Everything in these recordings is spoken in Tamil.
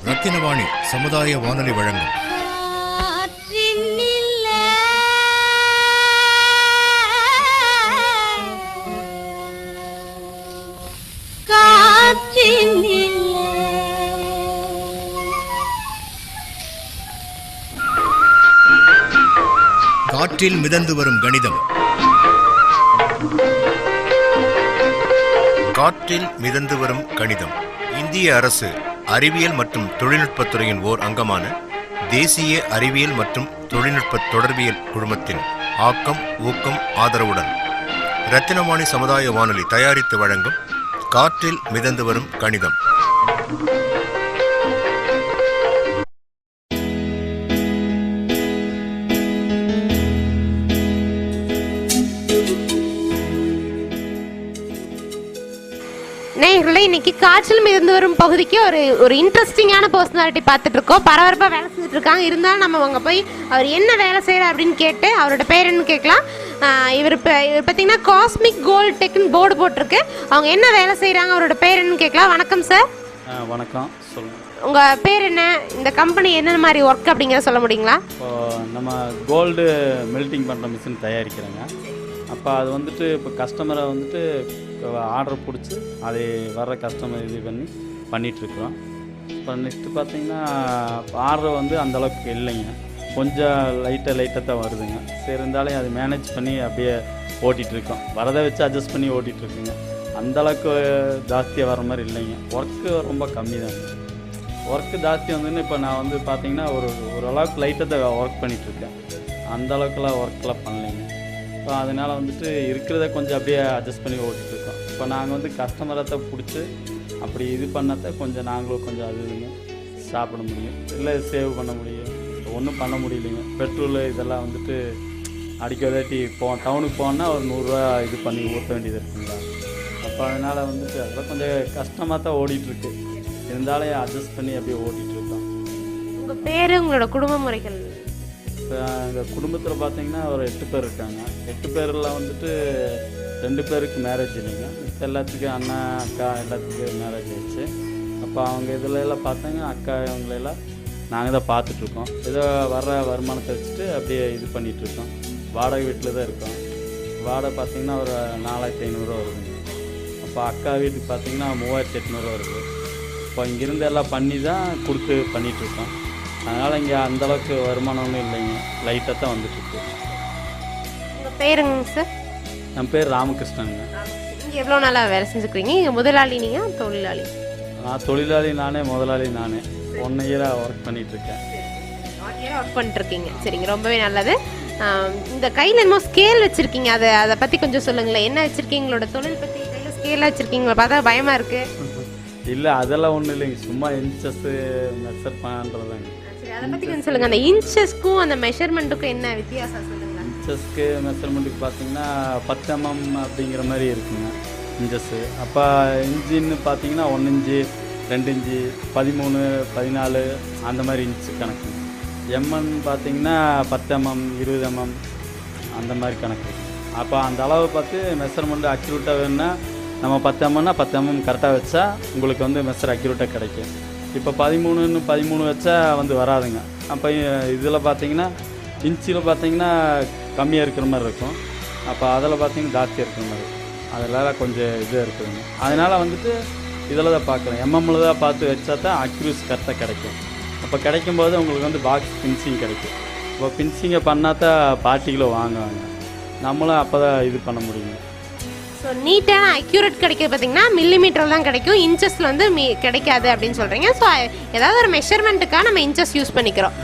ரத்தினவாணி சமுதாய வானொலி வழங்கும் காற்றில் மிதந்து வரும் கணிதம். காற்றில் மிதந்து வரும் கணிதம் இந்திய அரசு அறிவியல் மற்றும் தொழில்நுட்பத்துறையின் ஓர் அங்கமான தேசிய அறிவியல் மற்றும் தொழில்நுட்ப தொடர்பியல் குழுமத்தின் ஆக்கம் ஊக்கம் ஆதரவுடன் ரத்தினவாணி சமுதாய வானொலி தயாரித்து வழங்கும் காற்றில் மிதந்து வரும் கணிதம். நேயர்களே, இன்னைக்கு காற்றில் மிதந்து வரும் பகுதிக்கு ஒரு இன்ட்ரெஸ்டிங்கான பர்சனாலிட்டி பார்த்துட்டு இருக்கோம். பரபரப்பாக வேலை செஞ்சுட்டு இருக்காங்க. இருந்தாலும் நம்ம அவங்க போய் அவர் என்ன வேலை செய்கிறார் அப்படின்னு கேட்டு அவரோட பேர் என்னன்னு கேட்கலாம். இவர் பார்த்தீங்கன்னா காஸ்மிக் கோல்டு டெக்னு போர்டு போட்டிருக்கு. அவங்க என்ன வேலை செய்கிறாங்க, அவரோட பேர் என்னன்னு கேட்கலாம். வணக்கம் சார். வணக்கம், சொல்லுங்கள். உங்கள் பேர் என்ன, இந்த கம்பெனி என்னென்ன மாதிரி ஒர்க் அப்படிங்கிறத சொல்ல முடியுங்களா? நம்ம கோல்டு மெல்ட்டிங் பண்ணுற மிஷின் தயாரிக்கிறேங்க. அப்போ அது வந்துட்டு இப்போ கஸ்டமரை வந்துட்டு ஆர்டர் பிடிச்சி அதை வர்ற கஸ்டமர் இது பண்ணிகிட்ருக்குறோம். இப்போ நெக்ஸ்ட்டு பார்த்திங்கன்னா ஆர்டர் வந்து அந்தளவுக்கு இல்லைங்க, கொஞ்சம் லைட்டாக தான் வருதுங்க. சரி, இருந்தாலும் அதை மேனேஜ் பண்ணி அப்படியே ஓட்டிகிட்ருக்கோம். வரதை வச்சு அட்ஜஸ்ட் பண்ணி ஓட்டிகிட்ருக்குங்க. அந்தளவுக்கு ஜாஸ்தியாக வர மாதிரி இல்லைங்க. ஒர்க்கு ரொம்ப கம்மி தாங்க. ஒர்க்கு ஜாஸ்தி வந்துன்னு இப்போ நான் வந்து பார்த்திங்கன்னா ஓரளவுக்கு லைட்டாக தான் ஒர்க் பண்ணிகிட்ருக்கேன். அந்தளவுக்குலாம் ஒர்க்கெலாம் பண்ணலைங்க. இப்போ அதனால் வந்துட்டு இருக்கிறத கொஞ்சம் அப்படியே அட்ஜஸ்ட் பண்ணி ஓட்டிகிட்ருக்கோம். இப்போ நாங்கள் வந்து கஸ்டமரத்தை பிடிச்சி அப்படி இது பண்ணாத கொஞ்சம் நாங்களும் கொஞ்சம் அது இதுன்னு சாப்பிட முடியும், இல்லை சேவ் பண்ண முடியும். ஒன்றும் பண்ண முடியலைங்க. பெட்ரோல் இதெல்லாம் வந்துட்டு அடிக்கடி டவுனுக்கு போனால் ஒரு 100 ரூபா இது பண்ணி ஊற்ற வேண்டியது இருக்குங்களா. அப்போ அதனால் வந்துட்டு அதெல்லாம் கொஞ்சம் கஷ்டமாக தான் ஓடிட்டுருக்கு. இருந்தாலும் அட்ஜஸ்ட் பண்ணி அப்படியே ஓட்டிகிட்ருக்கோம். உங்கள் பேர், உங்களோட குடும்ப முறைகள்? இப்போ எங்கள் குடும்பத்தில் பார்த்தீங்கன்னா ஒரு 8 பேர் இருக்காங்க. 8 பேரில் வந்துட்டு 2 பேருக்கு மேரேஜ் இல்லைங்க. இப்போ எல்லாத்துக்கும் அண்ணா அக்கா எல்லாத்துக்கும் மேரேஜ் ஆயிடுச்சு. அப்போ அவங்க இதில் எல்லாம் பார்த்தாங்க, அக்கா இவங்களெல்லாம் நாங்கள் தான் பார்த்துட்ருக்கோம். ஏதோ வர்ற வருமானத்தை வச்சுட்டு அப்படியே இது பண்ணிகிட்ருக்கோம். வாடகை வீட்டில் தான் இருக்கோம். வாடகை பார்த்திங்கன்னா ஒரு 4500 வருதுங்க. அப்போ அக்கா வீட்டுக்கு பார்த்திங்கன்னா 3800 வருது. இப்போ இங்கேருந்து எல்லாம் பண்ணி தான் கொடுத்து பண்ணிகிட்ருக்கோம். அதனால் இங்கே அந்தளவுக்கு வருமானம் ஒன்றும் இல்லைங்க, லைட்டாக தான் வந்துட்டுருக்கு. உங்கள் பேருங்க சார்? என் பேர் ராமகிருஷ்ணனுங்க. நீங்கள் எவ்வளோ நாளாக வேலை செஞ்சுக்கிறீங்க? இங்கே முதலாளி நீங்கள், தொழிலாளி? நான் தொழிலாளி நானே, முதலாளி நானே. 1 இயராக ஒர்க் பண்ணிகிட்ருக்கேன். 1 இயராக ஒர்க் பண்ணிட்டுருக்கீங்க. சரிங்க, ரொம்பவே நல்லது. இந்த கையில் என்னமோ ஸ்கேல் வச்சுருக்கீங்க, அதை பற்றி கொஞ்சம் சொல்லுங்களேன். என்ன வச்சுருக்கீங்க, உங்களோட தொழில் பற்றி? கையில் ஸ்கேலாக வச்சுருக்கீங்களா? பார்த்தா பயமாக இருக்குது. இல்லை, அதெல்லாம் ஒன்றும் இல்லைங்க, சும்மா இன்ச்சஸ்ஸு மெஷர் பண்ணுறதாங்க. அதை பற்றி கொஞ்சம் சொல்லுங்கள். அந்த இன்ச்சஸ்க்கும் அந்த மெஷர்மெண்ட்டுக்கும் என்ன வித்தியாசம் சொல்லுங்கள். இன்ச்சஸ்க்கு மெஷர்மெண்ட்டுக்கு பார்த்தீங்கன்னா 10 mm அப்படிங்கிற மாதிரி இருக்குங்க இன்ச்சஸ்ஸு. அப்போ இன்ச்சின்னு பார்த்தீங்கன்னா 1 இன்ச்சு 2 இன்ச்சு 13 14 அந்த மாதிரி இன்ச்சு கணக்குங்க. எம்என் பார்த்தீங்கன்னா 10 mm 20 mm அந்த மாதிரி கணக்கு. அப்போ அந்த அளவு பார்த்து மெஷர்மெண்ட்டு அக்யூரேட்டாக வேணுன்னா நம்ம 10 mmனா 10 mm கரெக்டாக வச்சா உங்களுக்கு வந்து மெஷர் அக்யூரேட்டாக கிடைக்கும். இப்போ 13 வச்சா வந்து வராதுங்க. அப்போ இதில் பார்த்தீங்கன்னா இன்ச்சில் பார்த்தீங்கன்னா கம்மியாக இருக்கிற மாதிரி இருக்கும். அப்போ அதில் பார்த்தீங்கன்னா ஜாஸ்தியாக இருக்கிற மாதிரி, அதெல்லாம் கொஞ்சம் இதாக இருக்குதுங்க. அதனால் வந்துட்டு இதில் தான் பார்க்குறேன், எம்எம்மில் தான் பார்த்து வச்சா தான் அக்யூரேசி கரெக்டாக கிடைக்கும். அப்போ கிடைக்கும்போது உங்களுக்கு வந்து பாக்ஸ் பின்சிங் கிடைக்கும். இப்போ பின்சிங்கை பண்ணால் தான் பார்ட்டிகளை வாங்குவாங்க. நம்மளும் அப்போ தான் இது பண்ண முடியுங்க. ஸோ நீட்டான அக்யூரேட் கிடைக்கிறது பார்த்தீங்கன்னா மில்லிமீட்டர் தான் கிடைக்கும், இன்ச்சஸில் வந்து கிடைக்காது அப்படின்னு சொல்கிறீங்க. ஸோ ஏதாவது ஒரு மெஷர்மெண்ட்டுக்காக நம்ம இன்ச்சஸ் யூஸ் பண்ணிக்கிறோம்.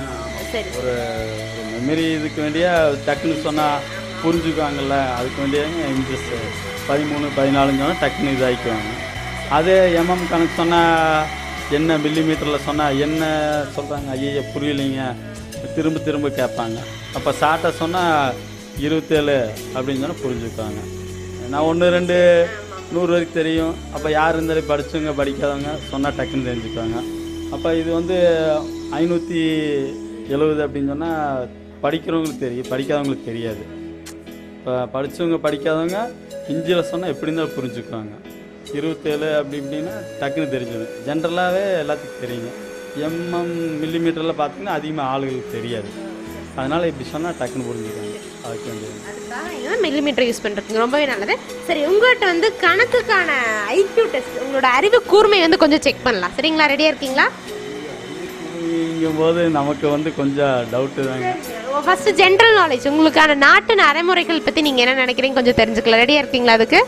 சரி, ஒரு மெமரி இதுக்கு வேண்டிய டக்குன்னு சொன்னால் புரிஞ்சுக்குவாங்கள்ல, அதுக்கு வேண்டிய இன்ச்சஸ் 13 14 சொன்னால் டக்குன்னு இதாகிக்குவாங்க. அதே எம்எம் கணக்கு சொன்னால் என்ன மில்லிமீட்டரில் சொன்னால் என்ன சொல்கிறாங்க, ஐயோ புரியலைங்க, திரும்ப கேட்பாங்க. அப்போ ஷார்ட்டாக சொன்னால் 27 அப்படின்னு சொன்னால் புரிஞ்சுக்குவாங்க. நான் 1 2 100 வரைக்கும் தெரியும். அப்போ யார் இருந்தாலும் படித்தவங்க படிக்காதவங்க சொன்னால் டக்குன்னு தெரிஞ்சுக்குவாங்க. அப்போ இது வந்து 570 அப்படின்னு சொன்னால் படிக்கிறவங்களுக்கு தெரியும், படிக்காதவங்களுக்கு தெரியாது. இப்போ படித்தவங்க படிக்காதவங்க ஹிந்தியில் சொன்னால் எப்படி இருந்தாலும் புரிஞ்சுக்குவாங்க. 27 அப்படி இப்படின்னா டக்குன்னு தெரிஞ்சிடும். ஜென்ரலாகவே எல்லாத்துக்கும் தெரியுங்க. மில்லிமீட்டரில் பார்த்தீங்கன்னா அதிகமாக ஆளுகளுக்கு தெரியாது. அதனால் இப்படி சொன்னால் டக்குன்னு புரிஞ்சுக்குவாங்க. அதுக்கு அதுக்காக மில்லிமீட்டர் யூஸ் பண்ணுறதுக்கு ரொம்பவே நல்லது. சரி, உங்கள்கிட்ட வந்து கணக்குக்கான ஐக்யூ டெஸ்ட், உங்களோட அறிவு கூர்மை வந்து கொஞ்சம் செக் பண்ணலாம். சரிங்களா? ரெடியாக இருக்கீங்களா? போது நமக்கு வந்து கொஞ்சம் டவுட்டு தாங்க. ஃபர்ஸ்ட் ஜென்ரல் நாலேஜ், உங்களுக்கான நாட்டு நடைமுறைகள் பற்றி நீங்கள் என்ன நினைக்கிறீங்க கொஞ்சம் தெரிஞ்சுக்கலாம். ரெடியாக இருக்கீங்களா? அதுக்கு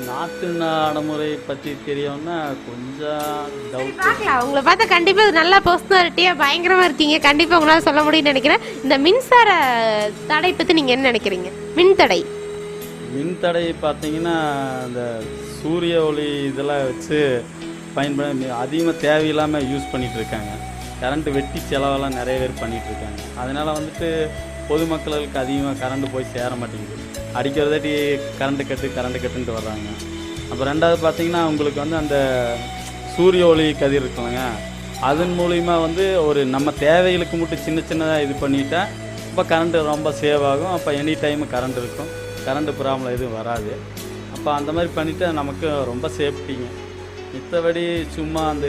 நாட்டு நடைமுறை பற்றி தெரியும்னா கொஞ்சம் டவுட். பார்க்கலாம், உங்களை பார்த்தா கண்டிப்பாக நல்லா பர்சனாலிட்டியாக பயங்கரமாக இருக்கீங்க. கண்டிப்பாக உங்களால் சொல்ல முடியும்னு நினைக்கிறேன். இந்த மின்சார தடை பற்றி நீங்கள் என்ன நினைக்கிறீங்க? மின்தடை பார்த்தீங்கன்னா இந்த சூரிய ஒளி இதெல்லாம் வச்சு பயன்பட அதிகமாக தேவையில்லாமல் யூஸ் பண்ணிகிட்டு இருக்காங்க. கரண்ட்டு வெட்டி செலவெல்லாம் நிறைய பேர் பண்ணிகிட்ருக்காங்க. அதனால் வந்துட்டு பொதுமக்களுக்கு அதிகமாக கரண்ட்டு போய் சேர மாட்டேங்குது. அடிக்கிறதாட்டி கரண்ட்டு கட்டுன்ட்டு வர்றாங்க. அப்புறம் ரெண்டாவது பார்த்திங்கன்னா உங்களுக்கு வந்து அந்த சூரிய ஒளி கதிர் இருக்குல்லங்க, அதன் மூலிமா வந்து ஒரு நம்ம தேவைகளுக்கு மட்டும் சின்னதாக இது பண்ணிட்டா இப்போ கரண்ட்டு ரொம்ப சேவ் ஆகும். அப்போ எனி டைமு கரண்ட் இருக்கும், கரண்ட்டு ப்ராப்ளம் எதுவும் வராது. அப்போ அந்த மாதிரி பண்ணிவிட்டா நமக்கு ரொம்ப சேஃப்டிங்க. மித்தபடி சும்மா அந்த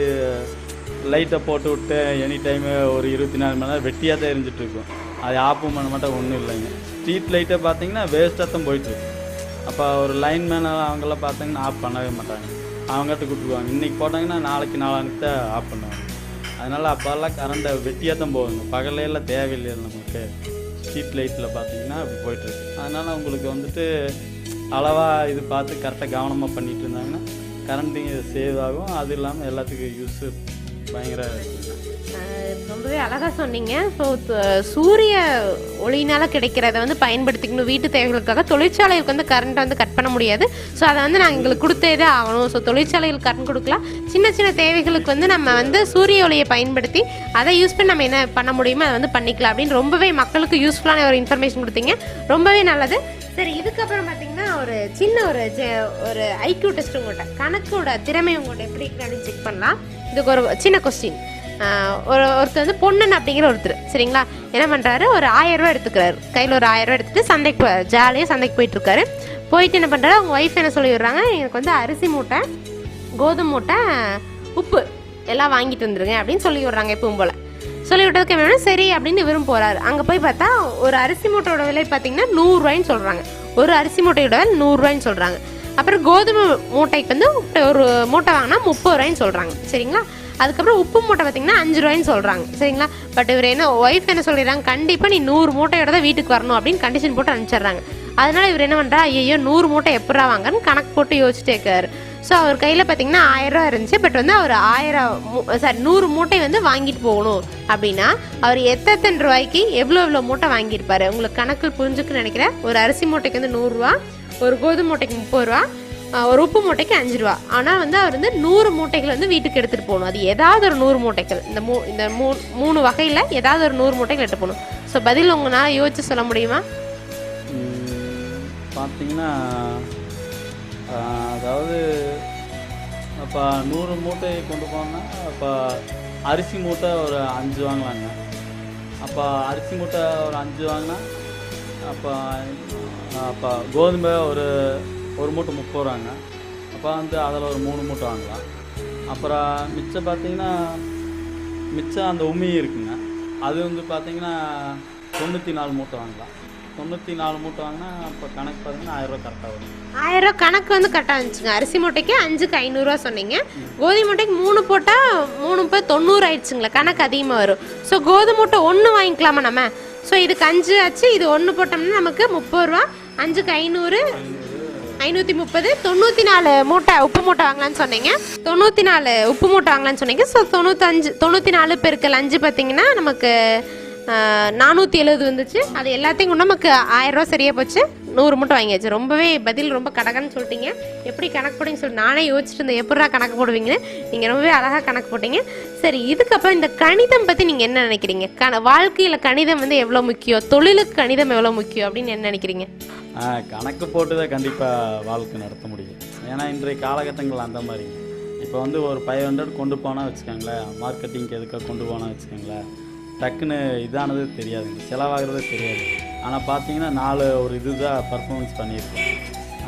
லைட்டை போட்டு விட்டு எனி டைமு ஒரு 24 மணி நேரம் வெட்டியாக தான் எரிஞ்சிட்ருக்கும். அது ஆஃபும் பண்ண மாட்டா ஒன்றும் இல்லைங்க. ஸ்ட்ரீட் லைட்டை பார்த்தீங்கன்னா வேஸ்ட்டாக தான் போயிட்டுருக்கு. அப்போ ஒரு லைன் மேன் அவங்களாம் பார்த்தீங்கன்னா ஆஃப் பண்ணவே மாட்டாங்க, அவங்ககிட்ட கொடுத்துருவாங்க. இன்றைக்கி போட்டாங்கன்னா நாளைக்கு தான் ஆஃப் பண்ணுவாங்க. அதனால் அப்போல்லாம் கரண்ட்டை வெட்டியாக தான் போகுங்க. பகலையெல்லாம் தேவையில்லை நமக்கு. ஸ்ட்ரீட் லைட்டில் பார்த்தீங்கன்னா அப்படி போயிட்டுருக்கு. அதனால் உங்களுக்கு வந்துட்டு அளவாக இது பார்த்து கரெக்டாக கவனமாக பண்ணிகிட்டு இருந்தாங்கன்னா கரண்ட்டு சேவ் ஆகும். அது இல்லாமல் எல்லாத்துக்கும் யூஸு பயங்கர. ரொம்பவே அழகாக சொன்னீங்க. ஸோ சூரிய ஒளியினால் கிடைக்கிறத வந்து பயன்படுத்திக்கணும் வீட்டு தேவைகளுக்காக. தொழிற்சாலைகளுக்கு வந்து கரண்ட்டை வந்து கட் பண்ண முடியாது. ஸோ அதை வந்து நாங்கள் எங்களுக்கு கொடுத்தே தான் ஆகணும். ஸோ தொழிற்சாலைகளுக்கு கரண்ட் கொடுக்கலாம். சின்ன சின்ன தேவைகளுக்கு வந்து நம்ம வந்து சூரிய ஒளியை பயன்படுத்தி அதை யூஸ் பண்ணி நம்ம என்ன பண்ண முடியுமோ அதை வந்து பண்ணிக்கலாம் அப்படின்னு ரொம்பவே மக்களுக்கு யூஸ்ஃபுல்லான ஒரு இன்ஃபர்மேஷன் கொடுத்தீங்க. ரொம்பவே நல்லது. சரி, இதுக்கப்புறம் பார்த்தீங்கன்னா ஒரு சின்ன ஒரு ஐக்யூ டெஸ்ட் உங்கள்கிட்ட, கணக்கோட திறமை உங்கள்கிட்ட எப்படி இருக்குன்னு செக் பண்ணலாம். இதுக்கு ஒரு சின்ன கொஸ்டின். ஒருத்தர் வந்து பொன்னன் அப்படிங்கிற ஒருத்தர், சரிங்களா, என்ன பண்ணுறாரு, ஒரு 1000 ரூபா எடுத்துக்கிறாரு. கையில் ஒரு 1000 ரூபா எடுத்துகிட்டு ஜாலியாக சந்தைக்கு போயிட்டுருக்காரு. போயிட்டு என்ன பண்ணுறாரு, அவங்க ஒய்ஃப் என்ன சொல்லி விடுறாங்க, எனக்கு வந்து அரிசி மூட்டை, கோதுமை மூட்டை, உப்பு எல்லாம் வாங்கிட்டு வந்துருங்க அப்படின்னு சொல்லி விடுறாங்க. எப்பவும் போல் சொல்லி விட்டதுக்கு என்ன சரி அப்படின்னு இவரும் போகிறாரு. அங்கே போய் பார்த்தா ஒரு அரிசி மூட்டையோட விலை பார்த்தீங்கன்னா 100 ரூபாய்ன்னு சொல்கிறாங்க. ஒரு அரிசி மூட்டையோட விலை 100 ரூபாய்ன்னு சொல்கிறாங்க. அப்புறம் கோதுமை மூட்டைக்கு வந்து ஒரு மூட்டை வாங்கினா 30 ரூபாய்ன்னு சொல்கிறாங்க, சரிங்களா. அதுக்கப்புறம் உப்பு மூட்டை பார்த்தீங்கன்னா 5 ரூபாய்ன்னு சொல்கிறாங்க, சரிங்களா. பட் இவர் ஒய்ஃப் என்ன சொல்லிடுறாங்க, கண்டிப்பாக நீ 100 மூட்டையோட தான் வீட்டுக்கு வரணும் அப்படின்னு கண்டிஷன் போட்டு அனுப்பிச்சிடுறாங்க. அதனால் இவர் என்ன பண்ணுறா, ஐயோ 100 மூட்டை எப்படா வாங்கன்னு கணக்கு போட்டு யோசிச்சுட்டே இருக்காரு. ஸோ அவர் கையில் பார்த்தீங்கன்னா 1000 ரூபா இருந்துச்சு. பட் வந்து அவர் 100 மூட்டை வந்து வாங்கிட்டு போகணும் அப்படின்னா அவர் எத்தனை ரூபாய்க்கு எவ்வளோ மூட்டை வாங்கியிருப்பாரு உங்களுக்கு கணக்கு புரிஞ்சுக்குன்னு நினைக்கிறேன். ஒரு அரிசி மூட்டைக்கு வந்து 100 ரூபா, ஒரு கோதுமை மூட்டைக்கு 30 ரூபா, ஒரு உப்பு மூட்டைக்கு 5 ரூபா. ஆனால் வந்து அவர் வந்து 100 மூட்டைகள் வந்து வீட்டுக்கு எடுத்துகிட்டு போகணும். அது ஏதாவது ஒரு 100 மூட்டைகள், இந்த மூணு வகையில் ஏதாவது ஒரு 100 மூட்டைகள் எடுத்து போகணும். ஸோ பதில் உங்களால் யோசிச்சு சொல்ல முடியுமா? பார்த்தீங்கன்னா அதாவது அப்போ 100 மூட்டை கொண்டு போனோம்னா அப்போ அரிசி மூட்டை ஒரு 5 வாங்கலாங்க. அப்போ அரிசி மூட்டை ஒரு 5 வாங்கினா அப்போ கோதுமை ஒரு மூட்டை 30 ரூபாங்க. அப்போ வந்து அதில் ஒரு 3 மூட்டை வாங்கலாம். அப்புறம் மிச்சம் பார்த்தீங்கன்னா மிச்சம் அந்த உமி இருக்குங்க, அது வந்து பார்த்தீங்கன்னா 94 மூட்டை வாங்கலாம். 94 மூட்டை வாங்கினா இப்போ கணக்கு பார்த்தீங்கன்னா 1000 ரூபா கரெக்டாக வரும். 1000 ரூபா கணக்கு வந்து கரெக்டாக இருந்துச்சுங்க. அரிசி மூட்டைக்கு 5க்கு 500 ரூபா சொன்னீங்க. கோதுமை மூட்டைக்கு 3 போட்டால் 3 போய் 90 ஆயிடுச்சுங்களா, கணக்கு அதிகமாக வரும். ஸோ கோதுமை மூட்டை 1 வாங்கிக்கலாமா நம்ம? ஸோ இதுக்கு 5 ஆச்சு, இது 1 போட்டோம்னா நமக்கு 30 ரூபா, 5க்கு 500, 530, 94 மூட்டை உப்பு மூட்டை வாங்கலான்னு சொன்னீங்க. 94 உப்பு மூட்டை வாங்கலான்னு சொன்னீங்க. ஸோ 94 பெருக்கல் 5 பார்த்தீங்கன்னா நமக்கு 470 வந்துச்சு. அது எல்லாத்தையும் கொண்டு நமக்கு 1000 ரூபா சரியாக போச்சு. 100 மூட்டை வாங்கியாச்சு. ரொம்பவே பதில் ரொம்ப கடகன்னு சொல்லிட்டீங்க. எப்படி கணக்கு போடுங்க சொல்லி நானே யோசிச்சுட்டு இருந்தேன், எப்படா கணக்கு போடுவீங்கன்னு. நீங்கள் ரொம்பவே அழகாக கணக்கு போட்டீங்க. சரி, இதுக்கப்புறம் இந்த கணிதம் பற்றி நீங்கள் என்ன நினைக்கிறீங்க? வாழ்க்கையில் கணிதம் வந்து எவ்வளோ முக்கியம், தொழிலுக்கு கணிதம் எவ்வளோ முக்கியம் அப்படின்னு என்ன நினைக்கிறீங்க? கணக்கு போட்டு தான் கண்டிப்பாக வாழ்க்கை நடத்த முடியும். ஏன்னா இன்றைய காலகட்டங்கள் அந்த மாதிரி. இப்போ வந்து ஒரு 500 கொண்டு போனால் வச்சுக்கோங்களேன், மார்க்கெட்டிங்க்கு எதுக்காக கொண்டு போனால் வச்சுக்கோங்களேன், டக்குன்னு இதானது தெரியாதுங்க, செலவாகிறதே தெரியாது. ஆனால் பார்த்தீங்கன்னா 4 ஒரு இது தான் பர்ஃபார்மன்ஸ் பண்ணியிருக்கோம்.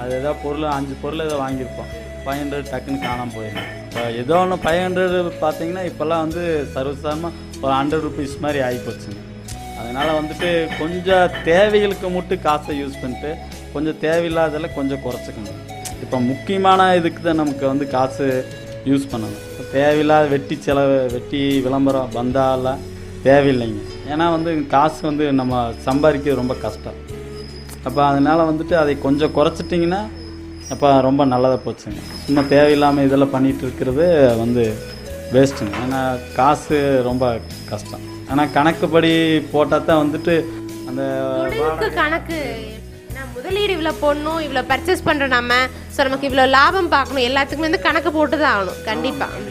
அது ஏதாவது பொருள் 5 பொருள் ஏதோ வாங்கியிருப்போம், 500 டக்குன்னு காணாமல் போயிடும். இப்போ ஏதோ ஒன்று 500 பார்த்தீங்கன்னா இப்போல்லாம் வந்து சர்வசாதாரணமாக ஒரு 100 ருபீஸ் மாதிரி ஆகிப்போச்சுங்க. அதனால் வந்துட்டு கொஞ்சம் தேவைகளுக்கு மட்டும் காசை யூஸ் பண்ணிட்டு கொஞ்சம் தேவையில்லாதெல்லாம் கொஞ்சம் குறைச்சிக்கணும். இப்போ முக்கியமான இதுக்கு தான் நமக்கு வந்து காசு யூஸ் பண்ணணும். இப்போ தேவையில்லாத வெட்டி செலவு, வெட்டி விளம்பரம் வந்தாலாம் தேவையில்லைங்க. ஏன்னா வந்து காசு வந்து நம்ம சம்பாதிக்கிறது ரொம்ப கஷ்டம். அப்போ அதனால் வந்துட்டு அதை கொஞ்சம் குறைச்சிட்டிங்கன்னா அப்போ ரொம்ப நல்லதாக போச்சுங்க. சும்மா தேவையில்லாமல் இதெல்லாம் பண்ணிகிட்டு இருக்கிறது வந்து வேஸ்ட்டுங்க. ஏன்னா காசு ரொம்ப கஷ்டம். ஆனால் கணக்குப்படி போட்டால் தான் வந்துட்டு அந்த கணக்கு முதலீடு இவ்வளோ போடணும், இவ்வளோ பர்ச்சேஸ் பண்ணுறோம் நம்ம, ஸோ நமக்கு இவ்வளோ லாபம் பார்க்கணும், எல்லாத்துக்குமே வந்து கணக்கு போட்டு தான் ஆகணும். கண்டிப்பாக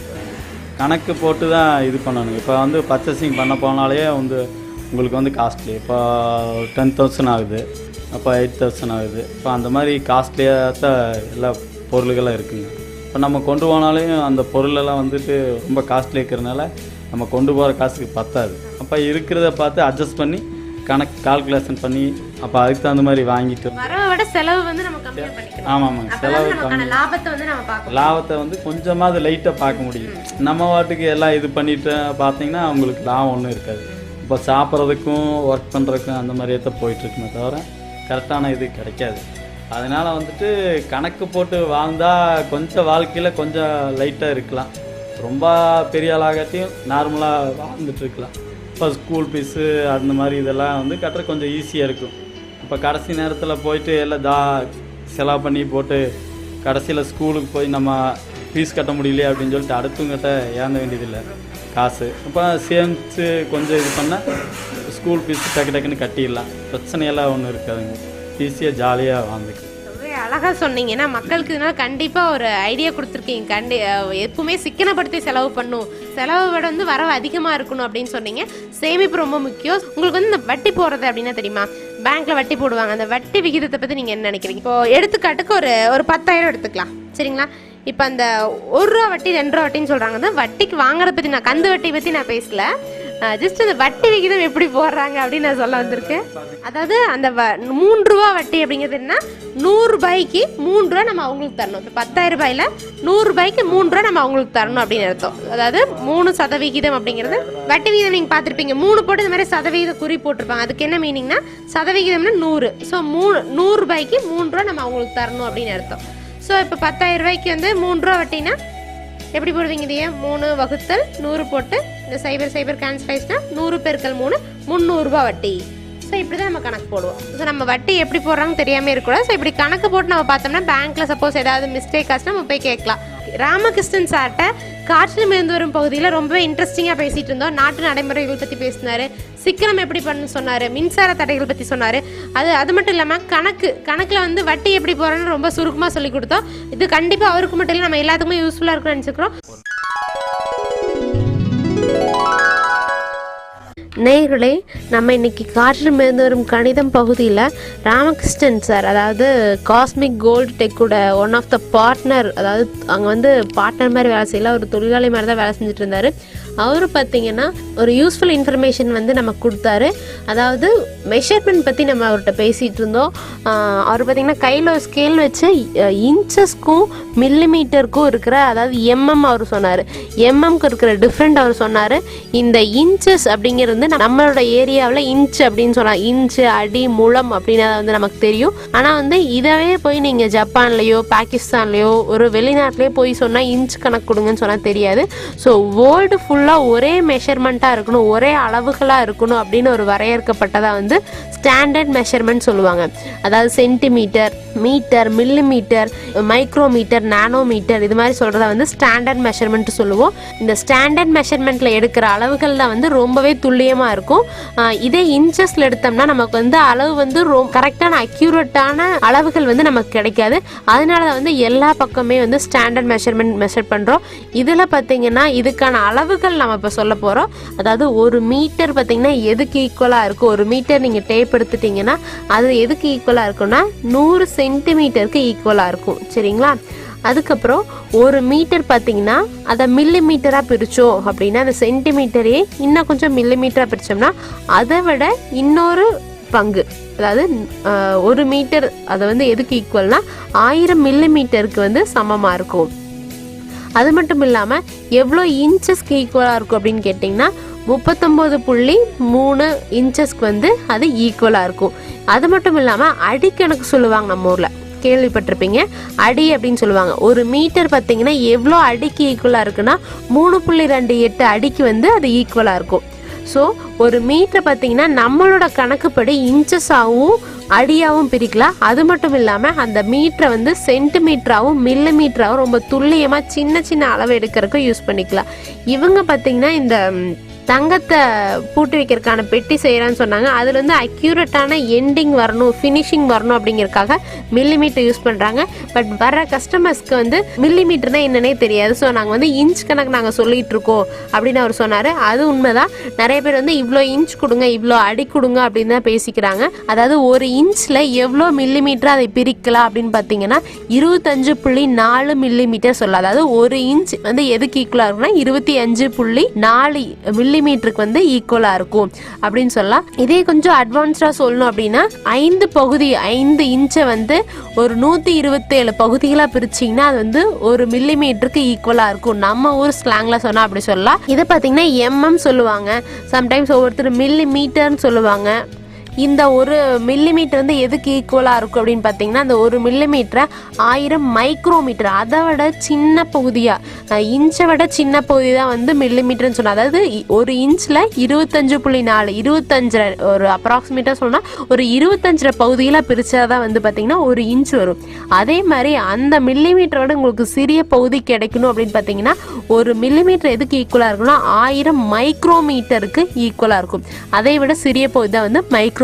கணக்கு போட்டு தான் இது பண்ணணும். இப்போ வந்து பர்ச்சேசிங் பண்ண போனாலே வந்து உங்களுக்கு வந்து காஸ்ட்லி. இப்போ 10,000 ஆகுது, அப்போ 8,000 ஆகுது. இப்போ அந்த மாதிரி காஸ்ட்லியாக தான் எல்லா பொருள்களும் இருக்குங்க. இப்போ நம்ம கொண்டு போனாலையும் அந்த பொருளெல்லாம் வந்துட்டு ரொம்ப காஸ்ட்லி இருக்கிறதுனால நம்ம கொண்டு போகிற காசுக்கு பத்தாது. அப்போ இருக்கிறத பார்த்து அட்ஜஸ்ட் பண்ணி கணக்கு கால்குலேஷன் பண்ணி அப்போ அதுக்கு தகுந்த மாதிரி வாங்கிட்டு வரவை விட செலவு வந்து நம்ம கம்மியாக பண்ணிக்கலாம். ஆமாம்ங்க, செலவு கம்மி, லாபத்தை வந்து நம்ம பார்க்கலாம். லாபத்தை வந்து கொஞ்சமாவது லைட்டாக பார்க்க முடியும். நம்ம வாட்டுக்கு எல்லாம் இது பண்ணிட்டு பார்த்தீங்கன்னா அவங்களுக்கு லாபம் ஒன்றும் இருக்காது. இப்போ சாப்பிட்றதுக்கும் ஒர்க் பண்ணுறதுக்கும் அந்த மாதிரியே தான் போயிட்டுருக்குமே தவிர கரெக்டான இது கிடைக்காது. அதனால் வந்துட்டு கணக்கு போட்டு வாழ்ந்தால் கொஞ்சம் வாழ்க்கையில் கொஞ்சம் லைட்டாக இருக்கலாம். ரொம்ப பெரிய ஆளாகத்தையும் நார்மலாக வாழ்ந்துட்டுருக்கலாம். இப்போ ஸ்கூல் ஃபீஸு அந்த மாதிரி இதெல்லாம் வந்து கட்டுற கொஞ்சம் ஈஸியாக இருக்கும். இப்போ கடைசி நேரத்தில் போயிட்டு எல்லாம் செலவு பண்ணி போட்டு கடைசியில் ஸ்கூலுக்கு போய் நம்ம ஃபீஸ் கட்ட முடியலையே அப்படின்னு சொல்லிட்டு அடுத்தவங்கிட்ட ஏந்த வேண்டியதில்லை காசு. இப்போ சேமித்து கொஞ்சம் இது பண்ணால் ஸ்கூல் ஃபீஸ் டக்குன்னு கட்டிடலாம். பிரச்சனையெல்லாம் ஒன்றும் இருக்காதுங்க. ஈஸியாக ஜாலியாக வாழ்ந்துக்கு. அழகாக சொன்னீங்க. ஏன்னா மக்களுக்கு இதனால் கண்டிப்பாக ஒரு ஐடியா கொடுத்துருக்கீங்க. எப்பவுமே சிக்கனப்படுத்தி செலவு பண்ணும், செலவை விட வந்து வரவு அதிகமாக இருக்கணும் அப்படின்னு சொன்னீங்க. சேமிப்பு ரொம்ப முக்கியம். உங்களுக்கு வந்து இந்த வட்டி போடுறது அப்படின்னா தெரியுமா? பேங்க்கில் வட்டி போடுவாங்க. அந்த வட்டி விகிதத்தை பற்றி நீங்கள் என்ன நினைக்கிறீங்க? இப்போ எடுத்துக்காட்டுக்கு ஒரு 10,000 எடுத்துக்கலாம், சரிங்களா? இப்போ அந்த 1 ரூபா வட்டி 2 ரூபா வட்டின்னு சொல்கிறாங்க. அந்த வட்டிக்கு வாங்குறத பற்றி நான் கந்து வட்டி பற்றி நான் பேசல. ஜஸ்ட் அந்த வட்டி விகிதம் எப்படி போடுறாங்க அப்படின்னு நான் சொல்ல வந்திருக்கேன். அதாவது அந்த 3 ரூபா வட்டி அப்படிங்கிறது என்ன, 100 ரூபாய்க்கு 3 ரூபா நம்ம அவங்களுக்கு தரணும். இப்போ 10,000 ரூபாயில் 100 ரூபாய்க்கு 3 ரூபா நம்ம அவங்களுக்கு தரணும் அப்படின்னு அர்த்தம். அதாவது 3% அப்படிங்கிறது வட்டி விகிதம். நீங்கள் பார்த்துருப்பீங்க 3 போட்டு இந்த மாதிரி சதவீத குறி போட்டிருப்பாங்க. அதுக்கு என்ன மீனிங்னா சதவிகிதம்னா 100. ஸோ 100 ரூபாய்க்கு 3 ரூபா நம்ம அவங்களுக்கு தரணும் அப்படின்னு அர்த்தம். ஸோ இப்போ 10,000 ரூபாய்க்கு வந்து 3 ரூபா வட்டினா எப்படி போடுவீங்க? இதையே 3 வகுத்தல் 100 போட்டு இந்த 0 கேன்சல் ஆயிடுச்சுன்னா 100 பெருக்கல் 3 300 ரூபா வட்டி. ஸோ இப்படி தான் நம்ம கணக்கு போடுவோம். ஸோ நம்ம வட்டி எப்படி போடுறாங்கன்னு தெரியாமல் இருக்கக்கூடாது. ஸோ இப்படி கணக்கு போட்டு நம்ம பார்த்தோம்னா பேங்க்கில் சப்போஸ் ஏதாவது மிஸ்டேக் ஆச்சுன்னா நம்ம போய் கேட்கலாம். ராமகிருஷ்ணன் சார்கிட்ட காற்றில் மிதந்து வரும் பகுதியில் ரொம்பவே இன்ட்ரெஸ்டிங்காக பேசிகிட்டு இருந்தோம். நாட்டு நடைமுறைகள் பற்றி பேசினார், சிக்கனம் எப்படி பண்ணு சொன்னார், மின்சார தடைகள் பற்றி சொன்னார். அது மட்டும் இல்லாமல் கணக்கில் வந்து வட்டி எப்படி போகிறோன்னு ரொம்ப சுருக்கமாக சொல்லி கொடுத்தோம். இது கண்டிப்பாக அவருக்கு மட்டும் இல்லை, நம்ம எல்லாத்துக்குமே யூஸ்ஃபுல்லாக இருக்குன்னு நினச்சிக்கிறோம். நேயர்களே, நம்ம இன்னைக்கு காற்றில் மிதந்து வரும் கணிதம் பகுதியில் ராமகிருஷ்ணன் சார், அதாவது காஸ்மிக் கோல்டு டெக்கோட ஒன் ஆஃப் த பார்ட்னர், அதாவது அங்கே வந்து பார்ட்னர் மாதிரி வேலை செய்யல, ஒரு தொழிலாளி மாதிரி தான் வேலை செஞ்சுட்டு இருந்தார். அவரு பார்த்திங்கன்னா ஒரு யூஸ்ஃபுல் இன்ஃபர்மேஷன் வந்து நமக்கு கொடுத்தாரு. அதாவது மெஷர்மெண்ட் பற்றி நம்ம அவர்கிட்ட பேசிகிட்டு இருந்தோம். அவர் பார்த்திங்கன்னா கையில் ஒரு ஸ்கேல் வச்சு இன்ச்சஸ்க்கும் மில்லிமீட்டருக்கும் இருக்கிற, அதாவது எம்எம் அவர் சொன்னார், எம்எம்க்கு இருக்கிற டிஃப்ரெண்ட் அவர் சொன்னார். இந்த இன்ச்சஸ் அப்படிங்கிறது நம்மளோட ஏரியாவில் இன்ச் அப்படின்னு சொல்லலாம், இன்ச்சு அடி முழம் அப்படின்னு வந்து நமக்கு தெரியும். ஆனால் வந்து இதவே போய் நீங்கள் ஜப்பான்லேயோ பாகிஸ்தான்லேயோ ஒரு வெளிநாட்டிலேயோ போய் சொன்னால் இன்ச் கணக்கு கொடுங்கன்னு சொன்னால் தெரியாது. ஸோ வேர்ல்டு ஃபுல்லாக ஒரே மெஷர்மெண்ட்டாக இருக்கணும், ஒரே அளவுகளாக இருக்கணும் அப்படின்னு ஒரு வரையறுக்கப்பட்டதாக வந்து ஸ்டாண்டர்ட் மெஷர்மெண்ட் சொல்லுவாங்க. அதாவது centimetre, metre, millimetre, micrometre, nanometre, இது மாதிரி சொல்கிறத வந்து ஸ்டாண்டர்ட் மெஷர்மெண்ட் சொல்லுவோம். இந்த ஸ்டாண்டர்ட் மெஷர்மெண்ட்டில் எடுக்கிற அளவுகள் தான் வந்து ரொம்பவே துல்லியமாக இருக்கும். இதே இன்ச்சஸில் எடுத்தோம்னா நமக்கு வந்து அளவு வந்து கரெக்டான அக்யூரேட்டான அளவுகள் வந்து நமக்கு கிடைக்காது. அதனால தான் வந்து எல்லா பக்கமே வந்து ஸ்டாண்டர்ட் மெஷர்மெண்ட் மெஷர் பண்ணுறோம். இதில் பார்த்தீங்கன்னா இதுக்கான அளவுகள் நம்ம இப்போ சொல்ல போகிறோம். அதாவது ஒரு மீட்டர் பார்த்தீங்கன்னா எதுக்கு ஈக்குவலாக இருக்கும், ஒரு மீட்டர் நீங்கள் டேப் எடுத்துட்டிங்கன்னா அது எதுக்கு ஈக்குவலாக இருக்குன்னா 100 சென்டிமீட்டருக்கு ஈக்குவலாக இருக்கும், சரிங்களா? அதுக்கப்புறம் ஒரு மீட்டர் பார்த்தீங்கன்னா அதை மில்லி மீட்டராக பிரித்தோம் அப்படின்னா அந்த சென்டிமீட்டரே இன்னும் கொஞ்சம் மில்லி மீட்டராக பிரித்தோம்னா அதை விட இன்னொரு பங்கு. அதாவது 1 மீட்டர் அதை வந்து எதுக்கு ஈக்குவல்னா 1000 மில்லிமீட்டருக்கு வந்து சமமாக இருக்கும். அது மட்டும் இல்லாமல் எவ்வளோ இன்ச்சஸ்க்கு ஈக்குவலாக இருக்கும் அப்படின்னு கேட்டிங்கன்னா 39.3 இன்ச்சஸ்க்கு வந்து அது ஈக்குவலாக இருக்கும். அது மட்டும் இல்லாமல் அடிக்கணக்கு சொல்லுவாங்க, நம்ம ஊரில் கேள்விப்பட்டிருப்பீங்க, அடி அப்படின்னு சொல்லுவாங்க. 1 மீட்டர் பார்த்தீங்கன்னா எவ்வளோ அடிக்கு ஈக்குவலாக இருக்குன்னா 3.28 அடிக்கு வந்து அது ஈக்குவலாக இருக்கும். ஸோ 1 மீட்டர் பார்த்தீங்கன்னா நம்மளோட கணக்குப்படி இன்ச்சஸாகவும் அடியாகவும் பிரிக்கலாம். அது மட்டும் இல்லாமல் அந்த மீட்டரை வந்து சென்டிமீட்டராகவும் மில்லிமீட்டராகவும் ரொம்ப துல்லியமாக சின்ன சின்ன அளவு எடுக்கிறதுக்கும் யூஸ் பண்ணிக்கலாம். இவங்க பார்த்தீங்கன்னா இந்த தங்கத்தை பூட்டி வைக்கிறதுக்கான பெட்டி செய்கிறான்னு சொன்னாங்க. அதில் வந்து அக்யூரேட்டான எண்டிங் வரணும், ஃபினிஷிங் வரணும் அப்படிங்கிறதுக்காக மில்லிமீட்டர் யூஸ் பண்ணுறாங்க. பட் வர கஸ்டமர்ஸ்க்கு வந்து மில்லிமீட்டர்னா என்னன்னே தெரியாது. ஸோ நாங்கள் வந்து இன்ச் கணக்கு நாங்கள் சொல்லிகிட்டு இருக்கோம் அப்படின்னு அவர் சொன்னார். அது உண்மைதான். நிறைய பேர் வந்து இவ்வளோ இன்ச் கொடுங்க, இவ்வளோ அடி கொடுங்க அப்படின்னு தான் பேசிக்கிறாங்க. அதாவது 1 இன்ச்சில் எவ்வளோ மில்லிமீட்டர் அதை பிரிக்கலாம் அப்படின்னு பார்த்தீங்கன்னா 25.4 மில்லிமீட்டர் சொல்லலாம். அதாவது 1 இன்ச் வந்து எதுக்கு ஈக்குவலாக இருக்குன்னா 25.4 மில்லிமீட்டருக்கு வந்து ஈக்குவலா இருக்கும் அப்படின்னு சொல்லலாம். இதே கொஞ்சம் அட்வான்ஸ்டா சொல்லணும் அப்படின்னா 5 இன்ச்சை வந்து ஒரு 127 பகுதிகளா பிரிச்சிங்கன்னா அது வந்து 1 மில்லிமீட்டருக்கு ஈக்குவலா இருக்கும். நம்ம ஊர் ஸ்லாங்ல சொன்னா அப்படி சொல்லலாம். இதை பார்த்தீங்கன்னா எம்எம் சொல்லுவாங்க, சம்டைம்ஸ் ஒவ்வொருத்தர் மில்லிமீட்டர்னு சொல்லுவாங்க. இந்த 1 மில்லிமீட்டர் வந்து எதுக்கு ஈக்குவலாக இருக்கும் அப்படின்னு பார்த்தீங்கன்னா அந்த 1 மில்லிமீட்டரை 1000 மைக்ரோமீட்டர், அதை விட சின்ன பகுதியாக, இன்ச்சை விட சின்ன பகுதி தான் வந்து மில்லிமீட்டர்னு சொன்னால், அதாவது 1 இன்ச்சில் 25.4 25 ஒரு அப்ராக்சிமேட்டாக சொன்னால் ஒரு 25 பகுதியில் பிரித்தா தான் வந்து பார்த்திங்கன்னா 1 இன்ச் வரும். அதே மாதிரி அந்த மில்லிமீட்டரோட உங்களுக்கு சிறிய பகுதி கிடைக்கணும் அப்படின்னு பார்த்தீங்கன்னா 1 மில்லிமீட்டர் எதுக்கு ஈக்குவலாக இருக்குன்னா 1000 மைக்ரோமீட்டருக்கு ஈக்குவலாக இருக்கும். அதை விட சிறிய பகுதி தான் வந்து மைக்ரோமீட்டர்.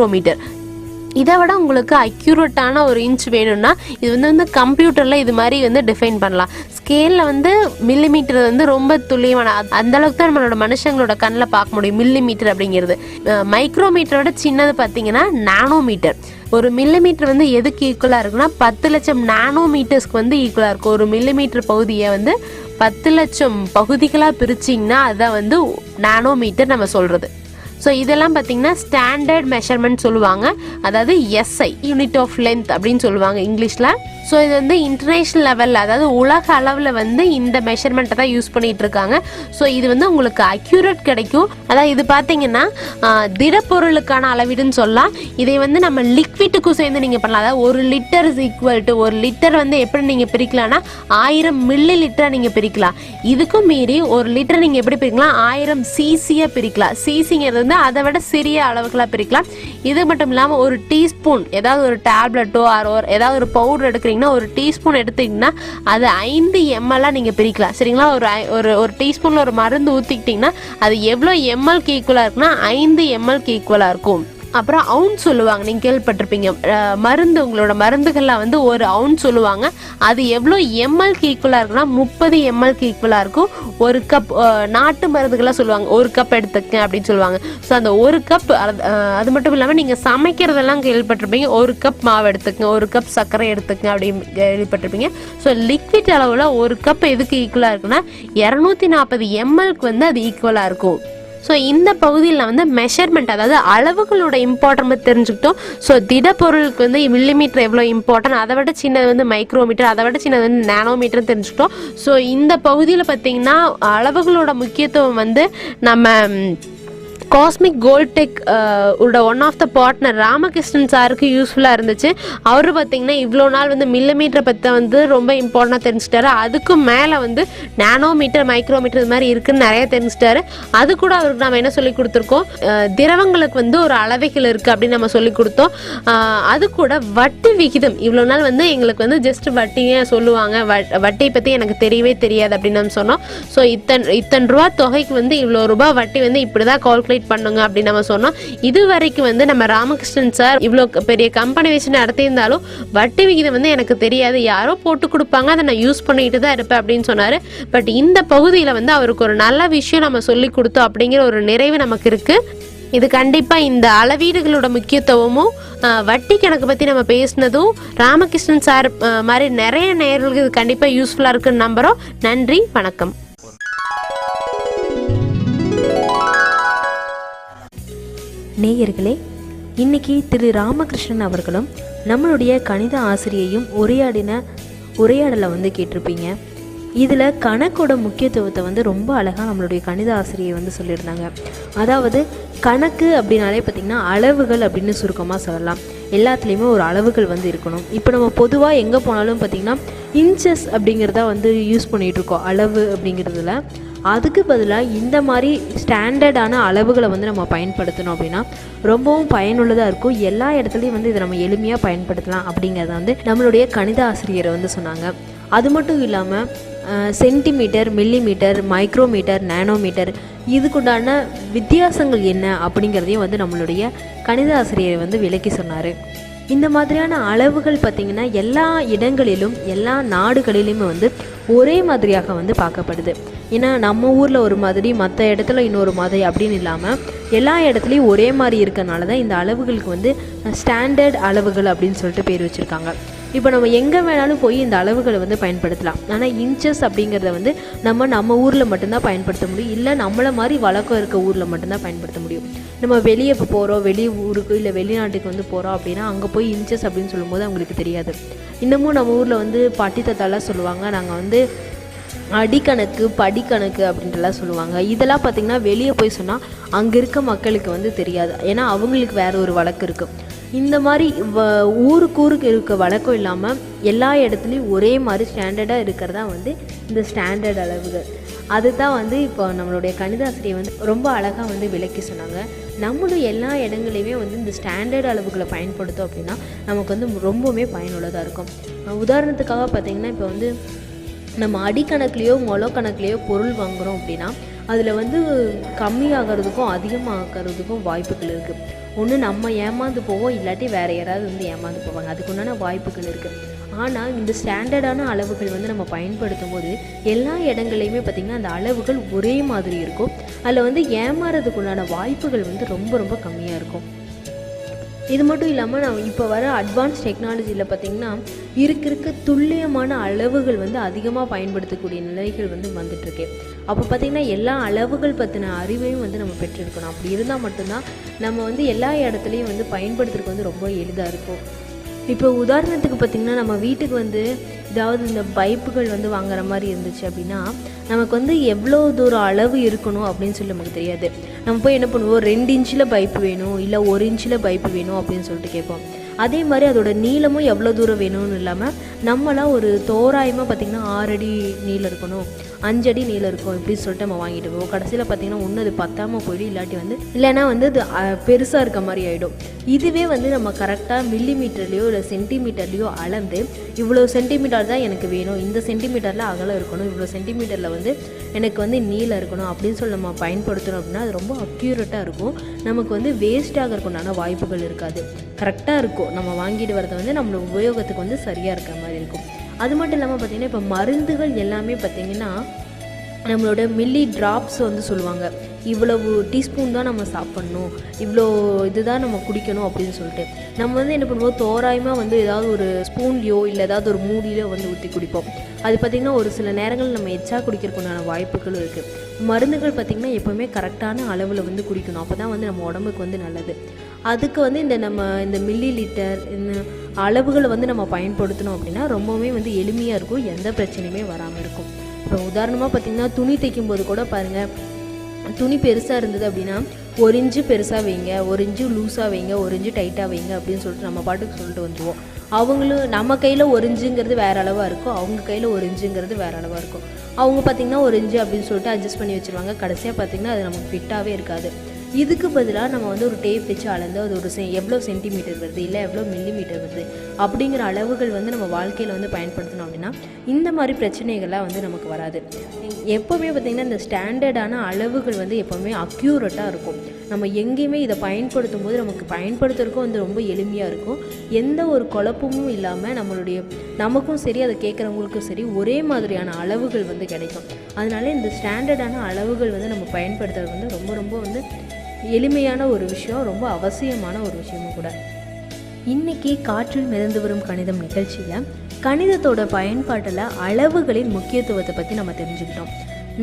இதை விட உங்களுக்கு அக்யூரேட்டான 1 இன்ச் வேணும்னா இது வந்து கம்ப்யூட்டரில் இது மாதிரி வந்து டிஃபைன் பண்ணலாம். ஸ்கேலில் வந்து மில்லிமீட்டர் வந்து ரொம்ப துல்லியமான, அந்த அளவுக்கு தான் நம்மளோட மனுஷங்களோட கண்ணில் பார்க்க முடியும் மில்லிமீட்டர் அப்படிங்கிறது. மைக்ரோமீட்டரோட சின்னது பார்த்தீங்கன்னா நானோமீட்டர். 1 மில்லிமீட்டர் வந்து எதுக்கு ஈக்குவலாக இருக்குன்னா 10 லட்சம் நானோமீட்டர்ஸ்க்கு வந்து ஈக்குவலாக இருக்கும். 1 மில்லிமீட்டர் பகுதியை வந்து 10 லட்சம் பகுதிகளாக பிரிச்சிங்கன்னா அதுதான் வந்து நானோமீட்டர் நம்ம சொல்கிறது. ஸோ இதெல்லாம் பார்த்தீங்கன்னா ஸ்டாண்டர்ட் மெஷர்மெண்ட் சொல்லுவாங்க, அதாவது எஸ்ஐ யூனிட் ஆஃப் லென்த் அப்படின்னு சொல்லுவாங்க இங்கிலீஷில். ஸோ இது வந்து இன்டர்நேஷ்னல் லெவலில், அதாவது உலக அளவில் வந்து இந்த மெஷர்மெண்ட்டை தான் யூஸ் பண்ணிகிட்டு இருக்காங்க. ஸோ இது வந்து உங்களுக்கு அக்யூரேட் கிடைக்கும். அதாவது இது பார்த்தீங்கன்னா திடப்பொருளுக்கான அளவீடுன்னு சொல்லலாம். இதை வந்து நம்ம லிக்விட்டுக்கும் சேர்ந்து நீங்கள் பண்ணலாம். அதாவது 1 litre is equal to 1 litre வந்து எப்படி நீங்கள் பிரிக்கலாம்னா 1000 மில்லி லிட்டரை நீங்கள் பிரிக்கலாம். இதுக்கும் மீறி 1 லிட்டர் நீங்கள் எப்படி பிரிக்கலாம் 1000 சிசியை பிரிக்கலாம். சிசிங்கிறது வந்து அதை விட சிறிய அளவுகளாக பிரிக்கலாம். இது மட்டும் இல்லாமல் 1 டீஸ்பூன், ஏதாவது ஒரு டேப்லெட்டோ ஏதாவது ஒரு பவுடர் எடுக்கிறீங்கன்னா 1 டீஸ்பூன் எடுத்துக்கிட்டிங்கன்னா அது 5 ml நீங்கள் பிரிக்கலாம். சரிங்களா? ஒரு டீஸ்பூனில் ஒரு மருந்து ஊற்றிக்கிட்டிங்கன்னா அது எவ்வளோ எம்எல்க்கு ஈக்குவலாக இருக்குன்னா 5 mlக்கு ஈக்குவலாக இருக்கும். அப்புறம் அவுன்ஸ் சொல்லுவாங்க, நீங்கள் கேள்விப்பட்டிருப்பீங்க. மருந்து, உங்களோட மருந்துகளில் வந்து 1 அவுன்ஸ் சொல்லுவாங்க. அது எவ்வளோ எம்எல்க்கு ஈக்குவலாக இருக்குன்னா 30 mlக்கு ஈக்குவலாக இருக்கும். 1 கப் நாட்டு மருந்துகளாக சொல்லுவாங்க, 1 கப் எடுத்துக்க அப்படின்னு சொல்லுவாங்க. ஸோ அந்த 1 கப், அது மட்டும் இல்லாமல் நீங்கள் சமைக்கிறதெல்லாம் கேள்விப்பட்டிருப்பீங்க, 1 கப் மாவு எடுத்துக்கங்க, 1 கப் சர்க்கரை எடுத்துக்கங்க அப்படின்னு கேள்விப்பட்டிருப்பீங்க. ஸோ லிக்விட் அளவில் 1 கப் எதுக்கு ஈக்குவலாக இருக்குன்னா 240 mlக்கு வந்து அது ஈக்குவலாக இருக்கும். ஸோ இந்த பகுதியில் வந்து மெஷர்மெண்ட், அதாவது அளவுகளோட இம்பார்ட்டன்ட் தெரிஞ்சுக்கிட்டோம். ஸோ திடப்பொருளுக்கு வந்து மில்லிமீட்டர் எவ்வளோ இம்பார்ட்டன்ட், அதை விட சின்னது வந்து மைக்ரோமீட்டர், அதை விட சின்னது வந்து நானோமீட்டர் தெரிஞ்சுக்கிட்டோம். ஸோ இந்த பகுதியில் பார்த்தீங்கன்னா அளவுகளோட முக்கியத்துவம் வந்து நம்ம காஸ்மிக் கோல்டெக் உட one of the partner Ramakrishnan சாருக்கு யூஸ்ஃபுல்லாக இருந்துச்சு. அவர் பார்த்தீங்கன்னா இவ்வளோ நாள் வந்து மில்லிமீட்டரை பற்றி வந்து ரொம்ப இம்பார்ட்டண்டாக தெரிஞ்சுட்டாரு. அதுக்கும் மேலே வந்து நானோமீட்டர், மைக்ரோமீட்டர் இது மாதிரி இருக்குன்னு நிறைய தெரிஞ்சுட்டாரு. அது கூட அவருக்கு நம்ம என்ன சொல்லி கொடுத்துருக்கோம், திரவங்களுக்கு வந்து ஒரு அளவைகள் இருக்குது அப்படின்னு நம்ம சொல்லி கொடுத்தோம். அது கூட வட்டி விகிதம், இவ்வளோ நாள் வந்து எங்களுக்கு வந்து ஜஸ்ட் வட்டியே சொல்லுவாங்க, வட்டியை பற்றி எனக்கு தெரியவே தெரியாது அப்படின்னு நம்ம சொன்னோம். ஸோ இத்தனை ரூபா தொகைக்கு வந்து இவ்வளோ ரூபா வட்டி வந்து இப்படி தான் கால்குலேட் பண்ணுங்க அப்படின்னு நம்ம சொன்னோம். இது வரைக்கும் வந்து நம்ம ராமகிருஷ்ணன் சார் இவ்வளோ பெரிய கம்பெனி வச்சு நடத்தியிருந்தாலும் வட்டி விகிதம் வந்து எனக்கு தெரியாது, யாரோ போட்டு கொடுப்பாங்க, அதை நான் யூஸ் பண்ணிட்டு தான் இருப்பேன் அப்படின்னு சொன்னாரு. பட் இந்த பகுதியில் வந்து அவருக்கு ஒரு நல்ல விஷயம் நம்ம சொல்லி கொடுத்தோம் அப்படிங்கிற ஒரு நிறைவு நமக்கு இருக்கு. இது கண்டிப்பா இந்த அளவீடுகளோட முக்கியத்துவமும் வட்டி கணக்கு பத்தி நம்ம பேசினதும் ராமகிருஷ்ணன் சார் மாதிரி நிறைய நேயர்களுக்கு இது கண்டிப்பா யூஸ்ஃபுல்லா இருக்குன்னு நம்புறோம். நன்றி, வணக்கம். நேயர்களே, இன்றைக்கி திரு ராமகிருஷ்ணன் அவர்களும் நம்மளுடைய கணித ஆசிரியையும் உரையாடலை வந்து கேட்டிருப்பீங்க. இதில் கணக்கோட முக்கியத்துவத்தை வந்து ரொம்ப அழகாக நம்மளுடைய கணித ஆசிரியை வந்து சொல்லியிருந்தாங்க. அதாவது கணக்கு அப்படின்னாலே பார்த்திங்கன்னா அளவுகள் அப்படின்னு சுருக்கமாக சொல்லலாம். எல்லாத்துலேயுமே ஒரு அளவுகள் வந்து இருக்கணும். இப்போ நம்ம பொதுவாக எங்கே போனாலும் பார்த்திங்கன்னா இன்ச்சஸ் அப்படிங்கிறத வந்து யூஸ் பண்ணிகிட்ருக்கோம் அளவு அப்படிங்கிறதுல. அதுக்கு பதிலாக இந்த மாதிரி ஸ்டாண்டர்டான அளவுகளை வந்து நம்ம பயன்படுத்தணும் அப்படின்னா ரொம்பவும் பயனுள்ளதாக இருக்கும். எல்லா இடத்துலையும் வந்து இதை நம்ம எளிமையாக பயன்படுத்தலாம் அப்படிங்கிறத வந்து நம்மளுடைய கணித ஆசிரியரை வந்து சொன்னாங்க. அது மட்டும் இல்லாமல் சென்டிமீட்டர், மில்லிமீட்டர், மைக்ரோமீட்டர், நேனோமீட்டர் இதுக்குண்டான வித்தியாசங்கள் என்ன அப்படிங்கிறதையும் வந்து நம்மளுடைய கணித ஆசிரியர் வந்து விளக்கி சொன்னார். இந்த மாதிரியான அளவுகள் பார்த்திங்கன்னா எல்லா இடங்களிலும் எல்லா நாடுகளிலுமே வந்து ஒரே மாதிரியாக வந்து பார்க்கப்படுது. ஏன்னா நம்ம ஊரில் ஒரு மாதிரி, மற்ற இடத்துல இன்னொரு மாதிரி அப்படின்னு இல்லாமல் எல்லா இடத்துலையும் ஒரே மாதிரி இருக்கனால தான் இந்த அளவுகளுக்கு வந்து ஸ்டாண்டர்ட் அளவுகள் அப்படின்னு சொல்லிட்டு பேர் வச்சுருக்காங்க. இப்போ நம்ம எங்கே வேணாலும் போய் இந்த அளவுகளை வந்து பயன்படுத்தலாம். ஆனால் இன்ச்சஸ் அப்படிங்கிறத வந்து நம்ம ஊரில் மட்டும்தான் பயன்படுத்த முடியும், இல்லை நம்மளை மாதிரி வழக்கம் இருக்க ஊரில் மட்டும்தான் பயன்படுத்த முடியும். நம்ம வெளியே இப்போ போகிறோம், வெளி ஊருக்கு இல்லை வெளிநாட்டுக்கு வந்து போகிறோம் அப்படின்னா அங்கே போய் இன்ச்சஸ் அப்படின்னு சொல்லும்போது அவங்களுக்கு தெரியாது. இன்னமும் நம்ம ஊரில் வந்து பாட்டி தாத்தாலாம் சொல்லுவாங்க, நாங்கள் வந்து அடிக்கணக்கு, படிக்கணக்கு அப்படின்ட்டுலாம் சொல்லுவாங்க. இதெல்லாம் பார்த்திங்கன்னா வெளியே போய் சொன்னால் அங்கே இருக்க மக்களுக்கு வந்து தெரியாது. ஏன்னா அவங்களுக்கு வேறு ஒரு வழக்கு இருக்குது. இந்த மாதிரி ஊருக்கு இருக்க வழக்கம் இல்லாமல் எல்லா இடத்துலையும் ஒரே மாதிரி ஸ்டாண்டர்டாக இருக்கிறதா வந்து இந்த ஸ்டாண்டர்ட் அளவுகள். அதுதான் வந்து இப்போ நம்மளுடைய கணிதாசிரியை வந்து ரொம்ப அழகாக வந்து விளக்கி சொன்னாங்க. நம்மளும் எல்லா இடங்களையுமே வந்து இந்த ஸ்டாண்டர்ட் அளவுகளை பயன்படுத்தோம் அப்படின்னா நமக்கு வந்து ரொம்பவுமே பயனுள்ளதாக இருக்கும். உதாரணத்துக்காக பார்த்திங்கன்னா இப்போ வந்து நம்ம அடிக்கணக்குலேயோ கணக்குலேயோ பொருள் வாங்குகிறோம் அப்படின்னா அதில் வந்து கம்மியாகிறதுக்கும் அதிகமாகிறதுக்கும் வாய்ப்புகள் இருக்குது. ஒன்று நம்ம ஏமாந்து போவோம், இல்லாட்டி வேறு யாராவது வந்து ஏமாந்து போவாங்க. அதுக்குண்டான வாய்ப்புகள் இருக்குது. ஆனால் இந்த ஸ்டாண்டர்டான அளவுகள் வந்து நம்ம பயன்படுத்தும் போது எல்லா இடங்களையுமே பார்த்திங்கன்னா அந்த அளவுகள் ஒரே மாதிரி இருக்கும். அதில் வந்து ஏமாறதுக்குண்டான வாய்ப்புகள் வந்து ரொம்ப ரொம்ப கம்மியாக இருக்கும். இது மட்டும் இல்லாமல் நான் இப்போ வர அட்வான்ஸ் டெக்னாலஜியில் பார்த்திங்கன்னா இருக்க துல்லியமான அளவுகள் வந்து அதிகமாக பயன்படுத்தக்கூடிய நிலைகள் வந்து வந்துட்டுருக்கு. அப்போ பார்த்திங்கன்னா எல்லா அளவுகள் பற்றின அறிவையும் வந்து நம்ம பெற்றிருக்கணும். அப்படி இருந்தால் மட்டும்தான் நம்ம வந்து எல்லா இடத்துலையும் வந்து பயன்படுத்துறதுக்கு வந்து ரொம்ப எளிதாக இருக்கும். இப்போ உதாரணத்துக்கு பார்த்திங்கன்னா நம்ம வீட்டுக்கு வந்து ஏதாவது இந்த பைப்புகள் வந்து வாங்குற மாதிரி இருந்துச்சு அப்படின்னா நமக்கு வந்து எவ்வளோ தூரம் அளவு இருக்கணும் அப்படின்னு சொல்லி நமக்கு தெரியாது. நம்ம போய் என்ன பண்ணுவோம், 2 இன்ச்சில் பைப்பு வேணும், இல்லை 1 இன்ச்சில் பைப்பு வேணும் அப்படின்னு சொல்லிட்டு கேட்போம். அதே மாதிரி அதோட நீளமும் எவ்வளோ தூரம் வேணும்னு இல்லாமல் நம்மளாம் ஒரு தோராயமாக பார்த்திங்கன்னா 6 அடி நீளம் இருக்கணும், 5 அடி நீளம் இருக்கும் இப்படின்னு சொல்லிட்டு நம்ம வாங்கிட்டு போவோம். கடைசியில் பார்த்திங்கன்னா ஒன்று அது பத்தாமல் போய்டும், இல்லாட்டி வந்து இல்லைன்னா வந்து அது பெருசாக இருக்க மாதிரி ஆகிடும். இதுவே வந்து நம்ம கரெக்டாக மில்லிமீட்டர்லேயோ இல்லை சென்டிமீட்டர்லேயோ அளந்து இவ்வளோ சென்டிமீட்டர் தான் எனக்கு வேணும், இந்த சென்டிமீட்டரில் அகலம் இருக்கணும், இவ்வளோ சென்டிமீட்டரில் வந்து எனக்கு வந்து நீளம் இருக்கணும் அப்படின்னு சொல்லி நம்ம பயன்படுத்தணும் அப்படின்னா அது ரொம்ப அக்யூரேட்டாக இருக்கும். நமக்கு வந்து வேஸ்ட்டாக இருக்கணும்னா வாய்ப்புகள் இருக்காது. கரெக்டாக இருக்கும். நம்ம வாங்கிட்டு வரது வந்து நம்மளோட உபயோகத்துக்கு வந்து சரியாக இருக்கிற மாதிரி இருக்கும். அது மட்டும் இல்லாமல் பார்த்திங்கன்னா இப்போ மருந்துகள் எல்லாமே பார்த்திங்கன்னா நம்மளோட மில்லி ட்ராப்ஸ் வந்து சொல்லுவாங்க. இவ்வளவு டீஸ்பூன் தான் நம்ம சாப்பிட்ணும், இவ்வளோ இதுதான் நம்ம குடிக்கணும் அப்படின்னு சொல்லிட்டு நம்ம வந்து என்ன பண்ணுவோம், தோராயமாக வந்து ஏதாவது ஒரு ஸ்பூன்லையோ இல்லை ஏதாவது ஒரு மூடியிலோ வந்து ஊற்றி குடிப்போம். அது பார்த்திங்கன்னா ஒரு சில நேரங்கள் நம்ம எச்சா குடிக்கிறதுக்குண்டான வாய்ப்புகளும் இருக்குது. மருந்துகள் பார்த்திங்கன்னா எப்போவுமே கரெக்டான அளவில் வந்து குடிக்கணும். அப்போ தான் வந்து நம்ம உடம்புக்கு வந்து நல்லது. அதுக்கு வந்து இந்த மில்லி லிட்டர் இந்த அளவுகளை வந்து நம்ம பயன்படுத்தணும் அப்படின்னா ரொம்பவுமே வந்து எளிமையாக இருக்கும், எந்த பிரச்சனையுமே வராமல் இருக்கும். இப்போ உதாரணமாக பார்த்திங்கன்னா துணி தைக்கும் போது கூட பாருங்கள், துணி பெருசாக இருந்தது அப்படின்னா 1 இன்ச்சு பெருசாக வைங்க, 1 இன்ச்சு லூஸாக வைங்க, 1 இன்ச்சு டைட்டாக வைங்க அப்படின்னு சொல்லிட்டு நம்ம பாட்டுக்கு சொல்லிட்டு வந்துடுவோம். அவங்களும் நம்ம கையில் 1 இன்ச்சுங்கிறது வேறு அளவாக இருக்கும், அவங்க கையில் 1 இன்ச்சுங்கிறது வேறு அளவாக இருக்கும். அவங்க பார்த்திங்கன்னா 1 இன்ச்சு அப்படின்னு சொல்லிட்டு அட்ஜஸ்ட் பண்ணி வச்சுருவாங்க. கடைசியாக பார்த்திங்கன்னா அது நமக்கு ஃபிட்டாகவே இருக்காது. இதுக்கு பதிலாக நம்ம வந்து ஒரு டேப் வச்சு அளந்து அது ஒரு எவ்வளோ சென்டிமீட்டர் வருது இல்லை எவ்வளோ மில்லிமீட்டர் வருது அப்படிங்கிற அளவுகள் வந்து நம்ம வாழ்க்கையில் வந்து பயன்படுத்தணும் அப்படின்னா இந்த மாதிரி பிரச்சனைகள்லாம் வந்து நமக்கு வராது. எப்போவுமே பார்த்திங்கன்னா இந்த ஸ்டாண்டர்டான அளவுகள் வந்து எப்போவுமே அக்யூரேட்டாக இருக்கும். நம்ம எங்கேயுமே இதை பயன்படுத்தும் போது நமக்கு பயன்படுத்துறதுக்கும் வந்து ரொம்ப எளிமையாக இருக்கும். எந்த ஒரு குழப்பமும் இல்லாமல் நமக்கும் சரி அதை கேட்குறவங்களுக்கும் சரி ஒரே மாதிரியான அளவுகள் வந்து கிடைக்கும். அதனால இந்த ஸ்டாண்டர்டான அளவுகள் வந்து நம்ம பயன்படுத்துறது வந்து ரொம்ப ரொம்ப வந்து எளிமையான ஒரு விஷயம், ரொம்ப அவசியமான ஒரு விஷயமும் கூட. இன்றைக்கி காற்றில் மிதந்து வரும் கணிதம் நிகழ்ச்சியில் கணிதத்தோட பயன்பாட்டில் அளவுகளின் முக்கியத்துவத்தை பற்றி நம்ம தெரிஞ்சுக்கிட்டோம்.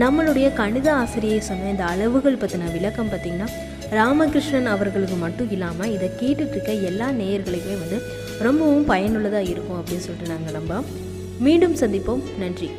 நம்மளுடைய கணித ஆசிரியை சொன்ன இந்த அளவுகள் பற்றின விளக்கம் பார்த்திங்கன்னா ராமகிருஷ்ணன் அவர்களுக்கு மட்டும் இல்லாமல் இதை கேட்டுட்ருக்க எல்லா நேயர்களுக்குமே வந்து ரொம்பவும் பயனுள்ளதாக இருக்கும் அப்படின்னு சொல்லிட்டு நாங்கள் நம்ப. மீண்டும் சந்திப்போம். நன்றி.